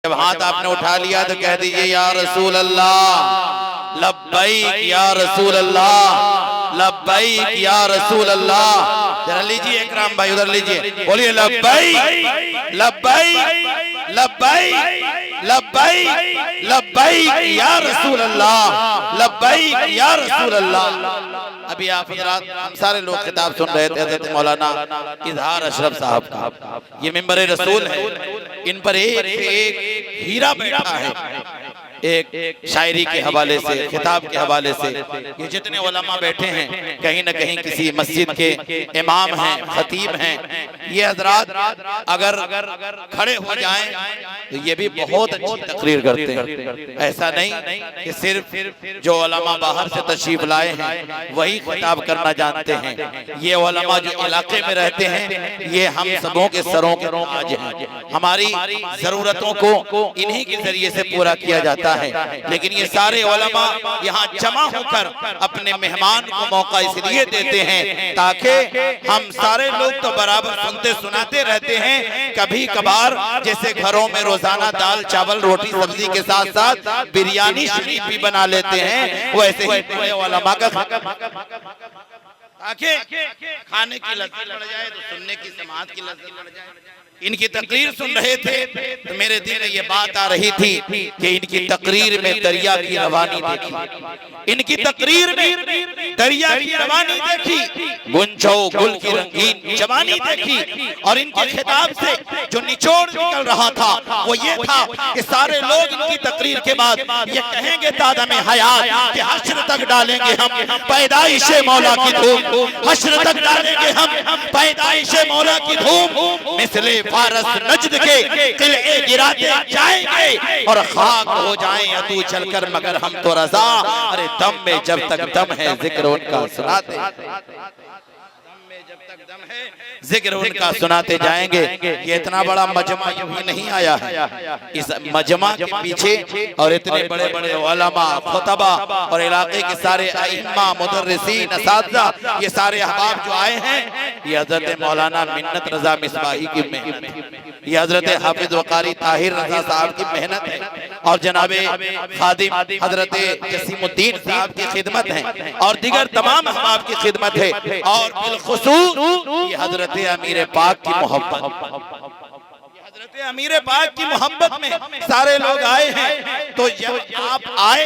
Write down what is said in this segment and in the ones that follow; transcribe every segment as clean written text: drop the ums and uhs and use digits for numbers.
जब हाथ आपने उठा लिया तो कह दीजिए या रसूल अल्लाह, लब्बैक या रसूल अल्लाह, लब्बैक या रसूल अल्लाह। जरा लीजिए इकराम भाई, उधर लीजिए, बोलिए लब्बैक लब्बैक लब्बैक लब्बैक लब्बैक या रसूल अल्लाह, लब्बैक या रसूल अल्लाह। अभी आप हज़रात हम सारे लोग खिताब सुन रहे थे हज़रत मौलाना इजहार अशरफ साहब का। ये मिंबर रसूल है, इन पर एक हीरा बैठा है, एक शायरी के हवाले से, खिताब के हवाले से। ये जितने उलमा बैठे हैं कहीं न कहीं किसी मस्जिद के इमाम हैं, खतीब हैं। ये हजरात अगर खड़े हो जाएं तो ये भी बहुत अच्छी तकरीर करते हैं। ऐसा नहीं कि सिर्फ जो उलमा बाहर से तशरीफ लाए हैं वही खिताब करना जानते हैं। ये उलमा जो इलाके में रहते हैं ये हम सबों के सरों के ताज हैं। हमारी जरूरतों को इन्हीं के जरिए से पूरा किया जाता है। लेकिन ये सारे उलमा यहाँ जमा होकर अपने मेहमान को मौका इसलिए देते हैं ताकि हम सारे लोग तो बराबर सुनते सुनाते रहते हैं, कभी कभार जैसे घरों में रोजाना दाल चावल रोटी सब्जी के साथ साथ बिरयानी शरीफ भी बना लेते हैं, वैसे ही उलमा का ताकि खाने की लज्जत बढ़ जाए तो सुनने की समाअत की लज्जत बढ़ जाए। इनकी तकरीर सुन रहे थे तो मेरे दिल में ये बात आ रही थी कि इनकी तकरीर में दरिया की रवानी देखी, इनकी तकरीर में दरिया की रवानी देखी, गुंजो गुल की रंगीन जवानी देखी। और इनके खिताब से जो निचोड़ निकल रहा था वो ये था कि सारे लोग इनकी तकरीर के बाद ये कहेंगे दादा में हयात कि हश्र तक डालेंगे हम पैदाइशे मौला की धूम, हश्र तक डालेंगे हम पैदाइशे मौला की धूम। मिसले फारस नजद के किले गिराते जाएंगे और खाक हो जाएं अतू चलकर मगर हम तो रजा। अरे दम में जब तक दम है जिक्र उनका सुनाते, जब तक दम है जिक्र उनका सुनाते जाएंगे। ये इतना बड़ा मजमा भी नहीं आया है, इस मजमा के पीछे और इतने बड़े बड़े उलमा खुतबा और इलाके के सारे अइम्मा मुदर्रिसीन असातिज़ा ये सारे अहबाब जो आए हैं ये हजरत मौलाना मिन्नत रजा मिसबाही की मेहनत है, ये हजरत हाफिज वकारी ताहिर रजा साहब की मेहनत है और जनाबे खादिम हजरत जसीमुद्दीन साहब की खिदमत है और दीगर तमाम अहबाब की खिदमत है। और बिलखुसूस ये हजरत अमीर पाक की मोहब्बत, हजरत अमीर पाक की मोहब्बत में सारे लोग आए हैं। तो जब आप आए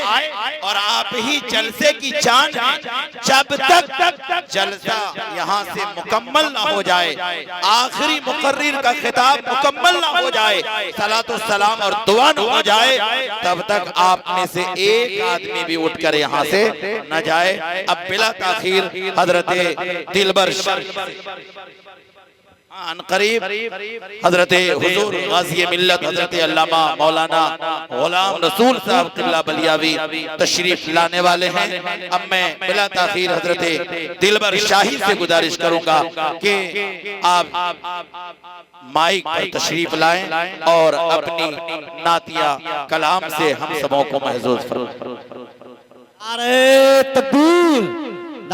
और आप ही जलसे की चांद हैं, जब तक जलसा यहाँ से मुकम्मल ना हो जाए, आखिरी मुकर्रिर का खिताब मुकम्मल ना हो जाए, सलातो सलाम और दुआ न हो जाए, तब तक आप में से एक आदमी भी उठकर यहाँ से न जाए। अब बिला ताखीर हजरत दिलबर अनकरीब हजरत हुजूर गाज़ी मिल्लत हजरत अल्लामा मौलाना गुलाम रसूल साहब क़िबला बलियावी तशरीफ लाने वाले हैं। अब मैं बिला ताखीर हजरत दिलबर शाही से गुजारिश करूंगा कि आप माइक पर तशरीफ लाएं और अपनी नातिया कलाम से हम सबों को महसूस फरमाएं। नारे तकबीर।